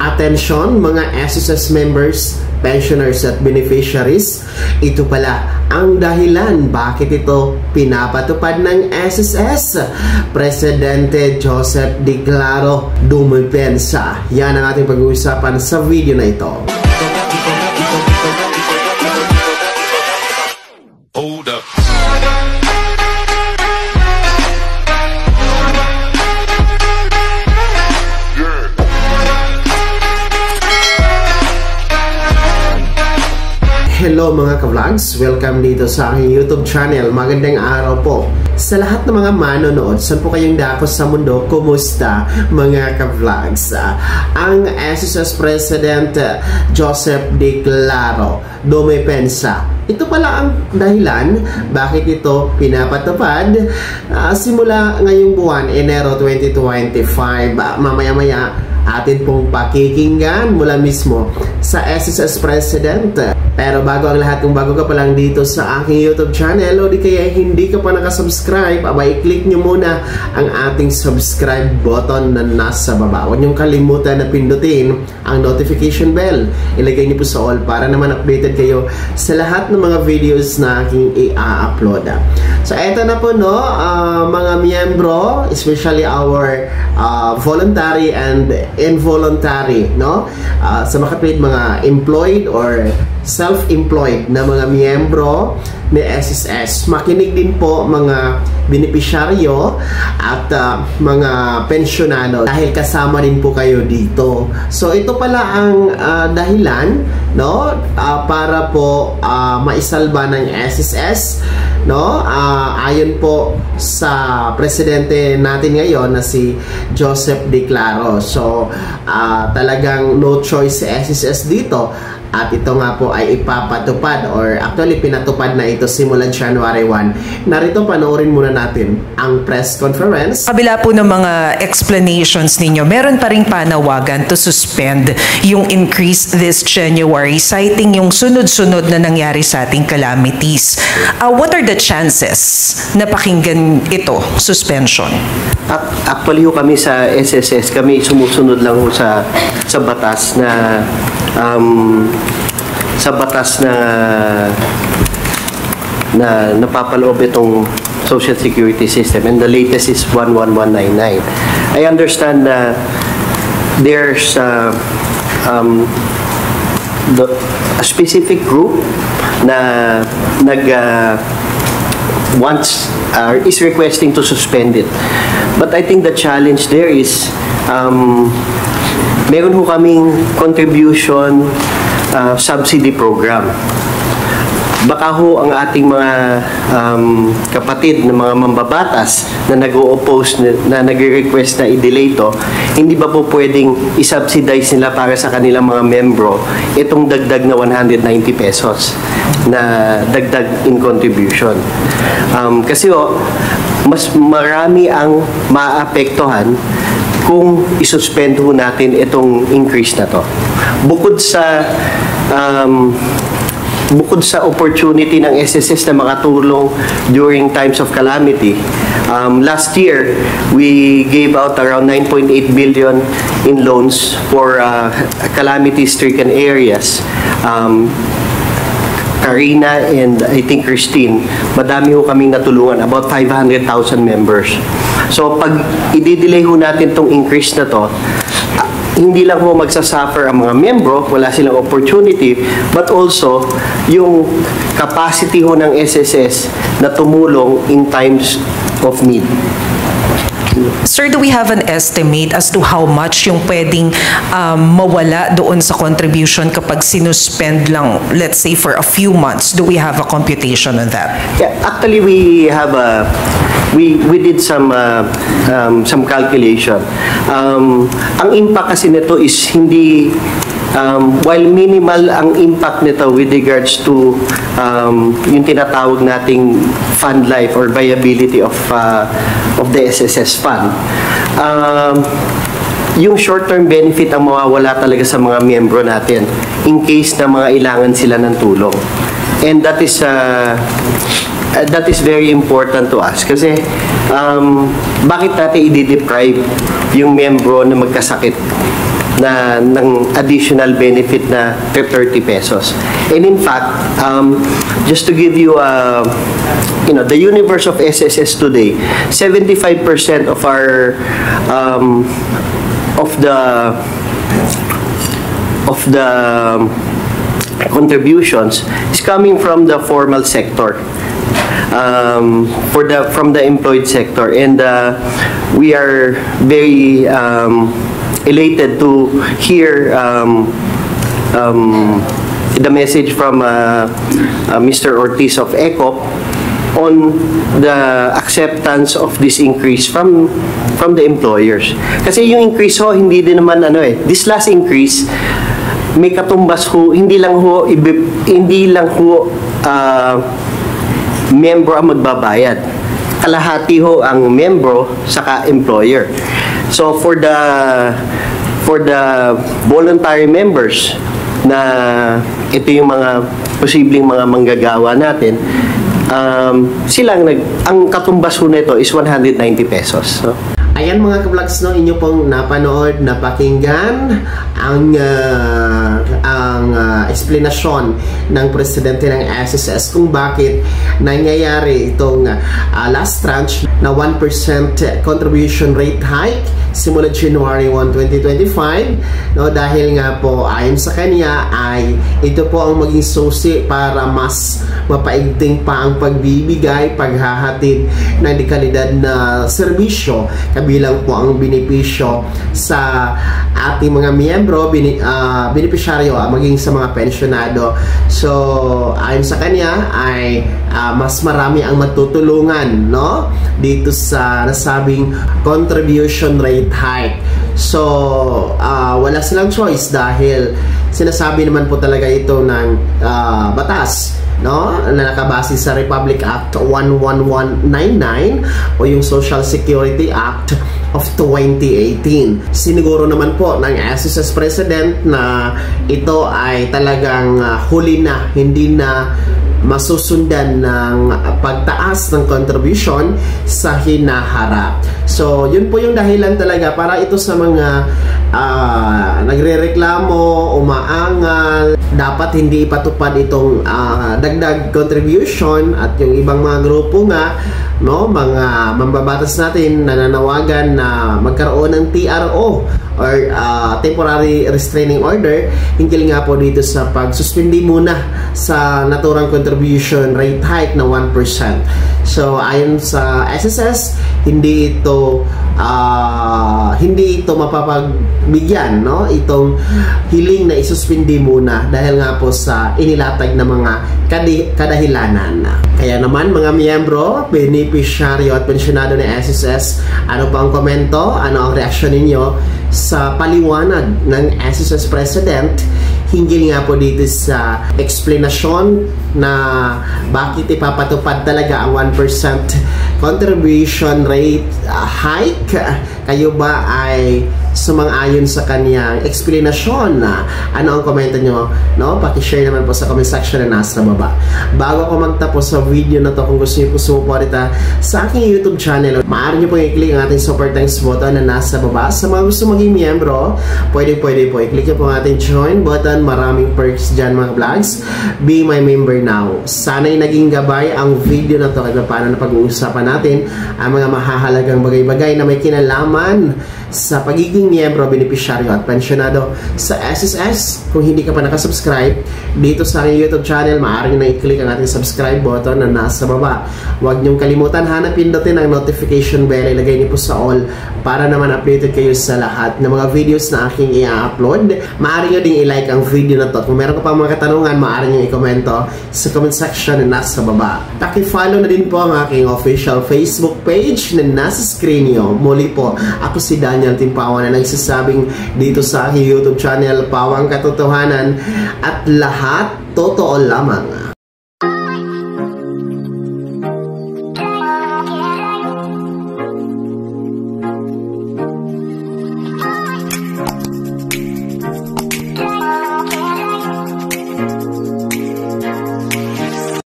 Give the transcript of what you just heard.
Attention mga SSS members, pensioners at beneficiaries, ito pala ang dahilan bakit ito pinapatupad ng SSS. Presidente Joseph Declaro dumipensa. Yan ang ating pag-uusapan sa video na ito. Hold up. Hello mga ka-vlogs! Welcome dito sa aking YouTube channel. Magandang araw po. Sa lahat ng mga manonood, saan po kayong dako sa mundo, kumusta mga ka-vlogs? Ang SSS President Joseph Declaro dumipensa. Ito pala ang dahilan bakit ito pinapatupad simula ngayong buwan, Enero 2025. Mamaya-maya atin pong pakikinggan mula mismo sa SSS President. Pero bago ang lahat, kung bago ka pa lang dito sa aking YouTube channel o di kaya hindi ka pa nakasubscribe, abay click nyo muna ang ating subscribe button na nasa baba. Huwag niyong kalimutan na pindutin ang notification bell. Ilagay niyo po sa all para naman updated kayo sa lahat ng mga videos na aking i-upload. So eto na po no, mga miyembro, especially our voluntary and involuntary, no? Sa makapit mga employed or self-employed na mga miyembro ni SSS. Makinig din po mga benepisyaryo at mga pensyonado dahil kasama din po kayo dito. So ito pala ang dahilan, no, para po maisalba ng SSS, no, ayon po sa presidente natin ngayon na si Joseph Declaro. So talagang no choice si SSS dito. At ito nga po ay ipapatupad or actually pinatupad na ito simula January 1. Narito panoorin muna natin ang press conference. Kabila po ng mga explanations ninyo, meron pa ring panawagan to suspend yung increase this January, citing yung sunod-sunod na nangyari sa ating calamities. What are the chances na pakinggan ito, suspension? Actually kami sa SSS, kami sumusunod lang sa batas na napapaloob itong Social Security System, and the latest is 11199. I understand na there's a specific group na is requesting to suspend it. But I think the challenge there is meron ho kaming contribution subsidy program. Baka ho ang ating mga kapatid na mga mambabatas na nag-o-oppose, na nag-request na i-delay ito, hindi ba po pwedeng i-subsidize nila para sa kanilang mga membro itong dagdag na 190 pesos na dagdag in contribution. Kasi mas marami ang maapektuhan kung isuspend ho natin itong increase na to. Bukod sa opportunity ng SSS na makatulong during times of calamity, last year we gave out around 9.8 billion in loans for calamity-stricken areas. Karina and I think Christine, madami ho kaming natulungan, about 500,000 members. So pag i-delay ho natin tong increase na to, hindi lang ho magsasuffer ang mga membro, wala silang opportunity, but also yung capacity ho ng SSS na tumulong in times of need. Sir, do we have an estimate as to how much yung pwedeng mawala doon sa contribution kapag sinuspend lang, let's say, for a few months? Do we have a computation on that? Yeah, actually, we have we did some calculation. Ang impact kasi nito is hindi while minimal ang impact nito with regards to yung tinatawag nating fund life or viability of the SSS fund, yung short-term benefit ang mawawala talaga sa mga miyembro natin in case na mga ilangan sila ng tulong. And that is very important to us kasi bakit natin i-deprive yung miyembro na magkasakit ng additional benefit na 30 pesos. And in fact, just to give you the universe of SSS today, 75% of our of the contributions is coming from the formal sector, from the employed sector, and we are very elated to hear the message from Mr. Ortiz of ECOP on the acceptance of this increase from the employers. Kasi yung increase ho, hindi din naman this last increase may katumbas ho, hindi lang ho membro ang magbabayad. Kalahati ho ang membro saka employer. So for the voluntary members na ito yung mga posibleng mga manggagawa natin, ang katumbas ho nito is 190 pesos. So, ayan mga ka-vlogs, no, inyo pong napanood, napakinggan ang explanation ng presidente ng SSS kung bakit nangyayari itong last tranche na 1% contribution rate hike simula January 1, 2025, no, dahil nga po ayon sa kanya ay ito po ang maging susi para mas mapaigting pa ang pagbibigay, paghahatid ng dekalidad na serbisyo, kabilang po ang benepisyo sa ating mga miyembro, benepisyaryo, maging sa mga pensyonado. So ayon sa kanya ay mas marami ang matutulungan, no, dito sa nasabing contribution rate hike. So wala silang choice dahil sinasabi naman po talaga ito ng batas, no, na nakabase sa Republic Act 11199 o yung Social Security Act of 2018. Siniguro naman po ng SSS President na ito ay talagang huli na, hindi na masusundan ng pagtaas ng contribution sa hinaharap. So, yun po yung dahilan talaga para ito sa mga nagrereklamo, umaangal, dapat hindi ipatupad itong dagdag contribution, at yung ibang mga grupo nga, no, mga mambabatas natin nananawagan na magkaroon ng TRO or temporary restraining order hinggil nga po dito sa pagsuspindi muna sa naturang contribution rate hike na 1%. So ayon sa SSS, hindi ito mapapagbigyan, no, itong hiling na isuspindi muna dahil nga po sa inilatag na mga kadahilanan. Kaya naman mga miyembro, benepisyaryo at pensyonado ng SSS, ano pa ang komento? Ano ang reaksyon ninyo sa paliwanag ng SSS President hinggil nga po dito sa explanation na bakit ipapatupad talaga ang 1% contribution rate hike? Kayo ba ay sumang-ayon sa kanyang explanation? Ano ang komento nyo? No? Paki-share naman po sa comment section na nasa baba. Bago ako magtapos sa video na to, kung gusto nyo po sumuporta sa aking YouTube channel, maaari nyo po i-click ang ating super thanks button na nasa baba. Sa mga gusto maging miyembro, pwede po i-click nyo po ang ating join button. Maraming perks dyan mga vlogs. Be my member now. Sana'y naging gabay ang video na to at paano na pag-uusapan natin ang mga mahahalagang bagay-bagay na may kinalaman sa pagiging miyembro, benepisyaryo at pensyonado sa SSS. Kung hindi ka pa nakasubscribe dito sa aking YouTube channel, maaari na i-click ang ating subscribe button na nasa baba. Huwag niyong kalimutan, pindutin ang notification bell, ilagay niyo po sa all para naman updated kayo sa lahat ng mga videos na aking i-upload. Maaari niyo ding i-like ang video na to. Kung meron ka pa mga katanungan, maaari niyo i-komento sa comment section na nasa baba. Paki-follow na din po ang aking official Facebook page na nasa screen niyo. Muli po, ako si Daniel Timpawan na nagsasabing dito sa aking YouTube channel, Pawang Katotohanan, at lahat totoo lamang.